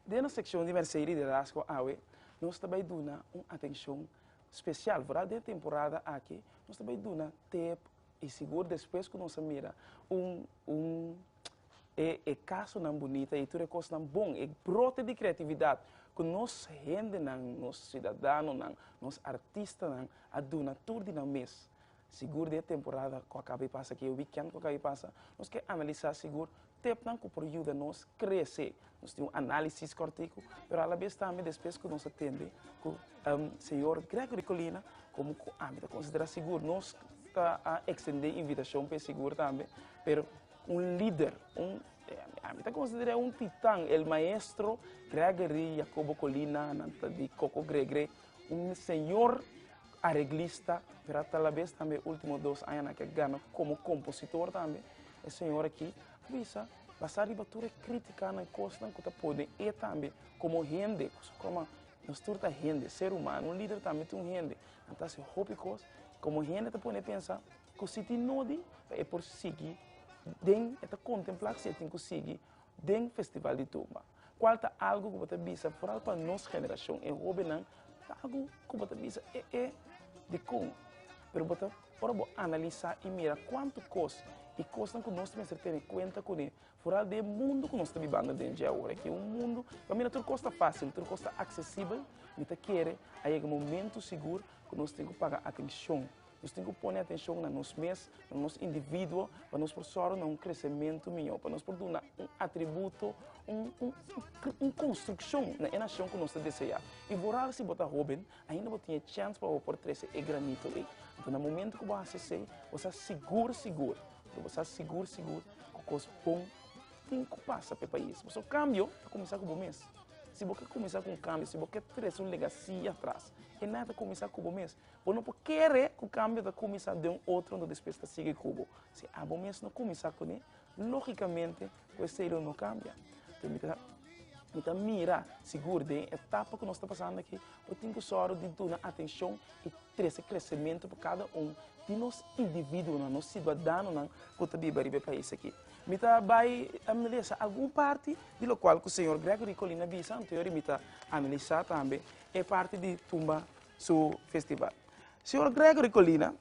dentro da secção de Mercedes de Rasco Awe, nós também damos uma atenção especial. Por dentro da temporada aqui, nós também damos tempo e seguro depois que nós mira é caso não bonita e tudo é coisa não bom, é brote de criatividade que nós gente, nós cidadãos, nós artistas, a dona tudo no mês. Seguro de temporada que acaba de passar aqui, o weekend que acaba de passar, nós queremos analisar seguro tempo que por ajuda nós crescer. Nós temos análise cortico, mas à vez também depois que nós atende com o senhor Gregory Colina, como a gente considera seguro, nós está extender a invitação para seguro também, mas líder, a gente considera titã, o maestro Gregory Jacobo Colina, de Coco Gregory, senhor arreglista, pero tal vez também últimos 2 anos que ganha como compositor também, o senhor aqui avisa, passar a batura crítica na coisa que está podendo e também como gente, como nós turta gente, ser humano, líder também tem gente, então se hobby como gente está podendo pensar que se tem nodi é por seguir den está contemplar que se tem que seguir den festival de tumba. Qual está algo que você visa para a nossa geração é hobby não, algo que você visa é de como, pero você pode analisar e mirar quanto custa e coisas que nós temos que ter em conta com ele, fora do mundo que nós estamos vivendo dentro de agora, que é mundo, para mim tudo custa fácil, tudo custa acessível, e te quer aí um momento seguro que nós temos que pagar atenção. Nós temos que pôr atenção no nosso mês, no nosso indivíduo, para nós por um crescimento melhor, para nós por dar um atributo, uma construção na nação que nós desejamos. E por se botar jovem, ainda você tem chance para por trazer e granito ali. Então, no momento que você acessar, você seguro. Você seguro que coisa bom tem que passar para o país. Mas o cambio vai começar com o mês. Se você começar com o cambio, se você trazer uma legacia atrás, e nada começar com o mês. Você não pode querer que o cambio vai começar de um outro, onde depois está seguir com o se a bom mês não começar com ele, logicamente, o estilo não cambia. Então, mira, seguro, de etapa que nós estamos passando aqui, eu tenho que só de dar atenção e trazer crescimento para cada de nós indivíduos, nós cidadãos, que está vivendo no país aqui. Mita vai analisar alguma parte do qual o senhor Gregory Colina visa, anterior mita analisar também, é parte de tumba seu festival. Senhor Gregory Colina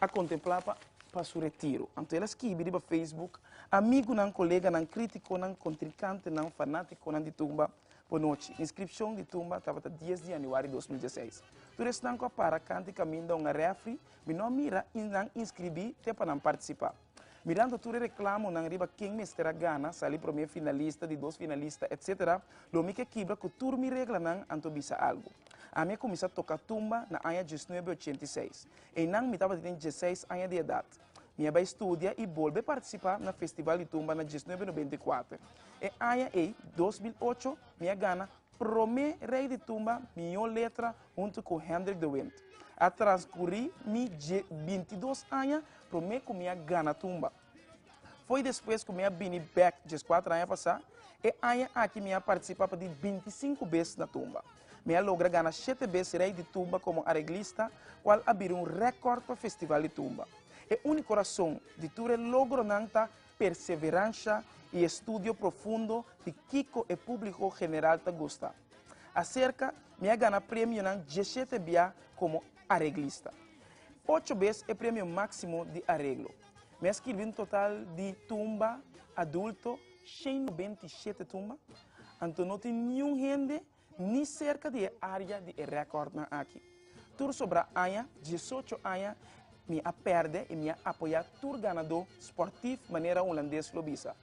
a contemplar para seu retiro. Então, ela escreve no Facebook, amigo, não colega, não crítico, não contrincante, não fanático, não de tumba, por noite. Inscrição de tumba estava até 10 de janeiro de 2016. Tudo isso não para canto e caminho de uma refri, mas não mira e não inscrevi até para não participar. Mirando tudo reclamo, não riba quem me estará gana, sali primeiro finalista, de 2 finalistas, etc. Lo me que quebra que tudo me regla não, anto bisa algo. A minha começou a tocar tumba na ano de 1986. E não me estava tendo 16 anos de idade. Minha vai estudar e volver participar no Festival de Tumba na 1994. E ano de 2008, minha gana promê rei de tumba, minha letra, junto com Hendrik de Wind. A transcorrer 22 anos, promê com minha gana tumba. Foi depois que minha vim back, 4 anos passar, e ano aqui minha participava de 25 vezes na tumba. Minha logra ganhar 7 vezes rei de tumba como arreglista, qual abriu recorde para o Festival de Tumba. E a única razão de tudo logro nanta perseverança e estudo profundo de Kiko e público general te gusta. Acerca, minha ganha prêmio na 17 vezes como arreglista. 8 vezes é prêmio máximo de arreglo. Me escrevi um total de tumba adulto, 197 tumba. Então não tem nenhum gente nem cerca de área de recorde aqui. Tudo sobre a ANHA, 18 anos, me perde e me apoia todo ganador esportivo maneira holandês lobisa.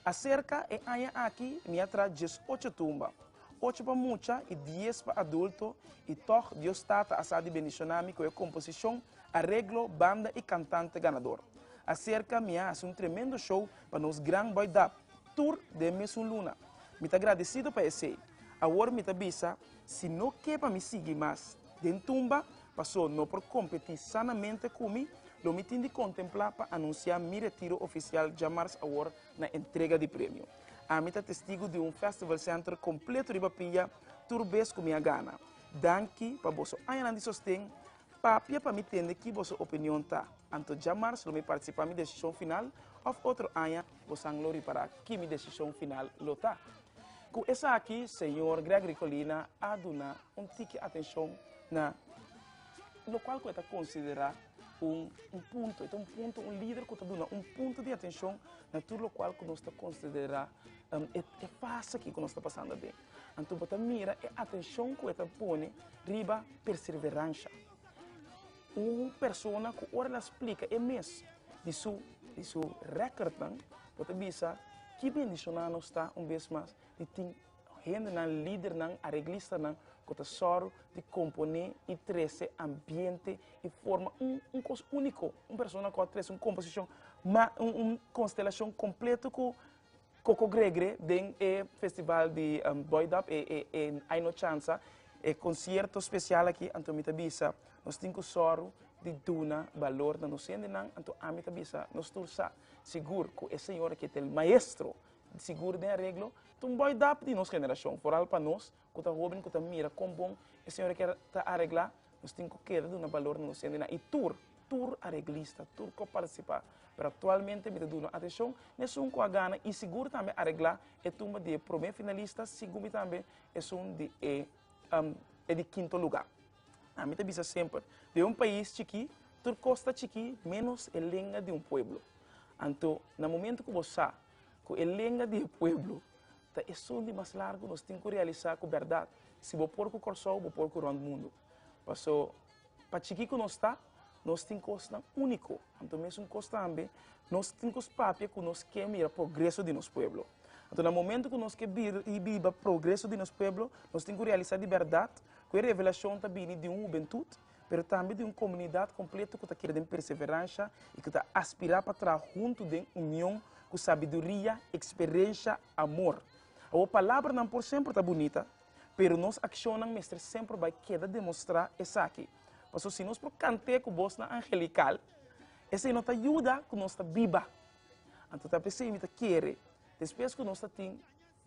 Acerca de ANHA aqui, me traz 18 tumba. 8 para mucha e 10 para adulto e toch Deus está a de bendicionami com a composição, arreglo, banda e cantante ganador. Acerca me hace um tremendo show para nos gran boy da tour de Messun Luna. Me está agradecido para esse. Agora me avisa, se não quer para me seguir mais, dentro tumba, passou não por competir sanamente comigo, eu me tenho de contemplar para anunciar meu retiro oficial de Mars Award na entrega de prêmio. A mim testigo de um festival center completo de papilha, turbes com minha gana. Danke para você ainda de sostém, papia para me entender que vossa opinião tá. Anto de Mars, eu me participar da decisão final, ou outro ano, você glória para que minha decisão final lo tá. Com essa aqui, senhor Gregory Colina, a dona tique atenção na lo qual que está considerar ponto, então um líder que está dando ponto de atenção na tudo o qual que nós está considerar é fácil aqui que nós está passando bem. Então, você mira a atenção que está põe riba perseverança. Uma pessoa que ora explica é mês de seu recorde, você bisa que bendição não está vez mais de tem gente na líder não arreglista não que está só de componer e trazer ambiente e forma coisa único, uma pessoa que traz uma composição, uma constelação completa com Coco Gregre den festival de Boy Dub e Ai No Chance concerto especial aqui anto mita bisa nós temos soro de duna valor na nós sendo não anto a mita bisa nós tursa seguro que esse senhor que é o maestro seguro de arreglo um Boy Dub de nossa geração foral para nós que tá jovem que tá mira com bom esse senhor que tá arreglar nós temos que querer duna valor na nós sendo e tour arreglista tour que participar. Pero atualmente me dando atenção nesse com a gana e seguro também arreglar é tumba de primeiro finalista seguro também é de quinto lugar. A mim também sempre de país chiqui, tur costa chiqui menos a língua de pueblo. Então, no momento que você com a língua de pueblo, tá é som de mais largo nós temos que realizar com verdade. Se vou pôr com o corso, vou pôr com o mundo. Passou para chiqui que nós está nós temos coisa único. Então, mesmo coisa também, nós temos papel que nós queremos o progresso de nosso povo. Então, no momento que nós queremos o progresso de nosso povo, nós temos que realizar de verdade, com a revelação também de uma juventude, mas também de uma comunidade completa que está querendo perseverança e que está aspirar para estar junto de união, com sabedoria, experiência, amor. A palavra não por sempre está bonita, mas nós ações mestre sempre vai querer demonstrar essa aqui. Porque se nós cantar com voz angelical, essa não ajuda que nós está viva. Então, a pessoa que quer, depois que nós temos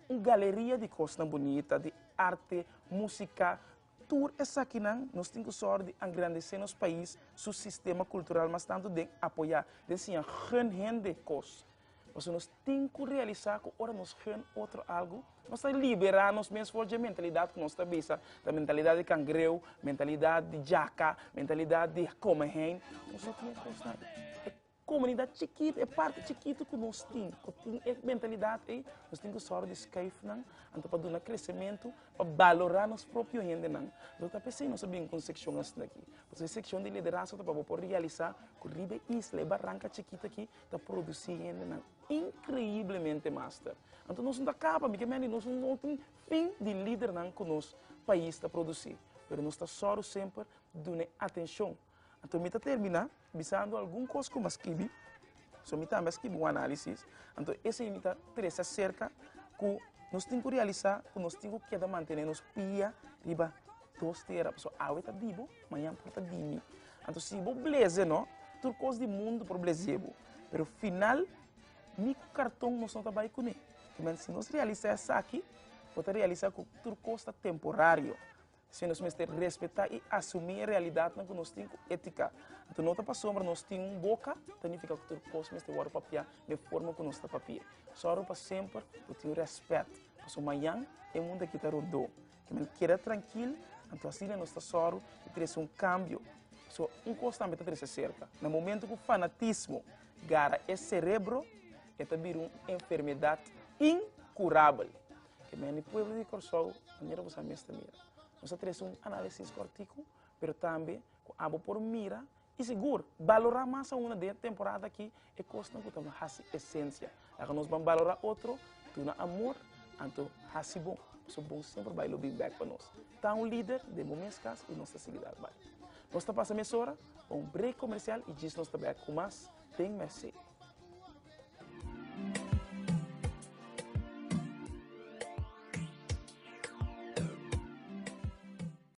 uma galeria de coisas bonitas, de arte, música, tudo essa aqui nós temos que sorte de engrandecer nosso país, seu sistema cultural, mas tanto de apoiar, de assim, gente coisas. Porque nós temos que realizar que agora nós temos outro algo, nós temos que liberar nos mesmos de mentalidade que nós temos, da mentalidade de cangreu, mentalidade de jaca, mentalidade de comerhen. Nós só temos que comunidade chiquita, é parte chiquita que nós temos, é mentalidade, nós temos que só de escape, então para dar crescimento, para valorar nosso próprio gente. Então, tá pensando, nós sabemos com secção aqui, porque a secção de liderança para poder realizar, que riba isla, e barranca chiquita aqui, está produzindo gente incrivelmente master. Então, nós não acaba, porque nós não temos fim de líder que o nosso país está produzindo, mas nós está só sempre dando atenção. Então, me termina visando alguma coisa como escrevi, so me também escrevi uma análise. Então, esse me interessa acerca que nós temos que realizar, que nós temos que manter nos pia, riba, tosteira, so a está vivo, amanhã porta dimi. Então, se vou blazer, não, tudo coisa do mundo por blazer, pero final, mi cartão nós não trabalha com ele. Mas se nós realizar essa aqui, pode realizar com tudo coisa temporário. Se nós temos respeitar e assumir a realidade que nós temos ética. Então, não para sombra, nós temos uma boca, significa que tudo coisa tem o papel de forma que nós está papel. Só para sempre, eu tenho respeito. Porque amanhã é o mundo que está rodando. Que me queira tranquilo, então assim nós está só e traz um cambio. So, coisa também está cerca. No momento que o fanatismo gara é cérebro, é também uma enfermidade incurável. Que me povo de Corsol, a maneira você mestra mira. Nós temos análise cortico, mas também abo por mira e seguro valorar mais a uma temporada aqui é coisa que temos a essência. Agora nós vamos valorar outro, tu na amor, então assim bom, so bom sempre vai lobby back para nós. Tá um líder de momentos e nossa seguidade vai. Nós está passando a hora, um break comercial e diz nós também com mais tem mercê.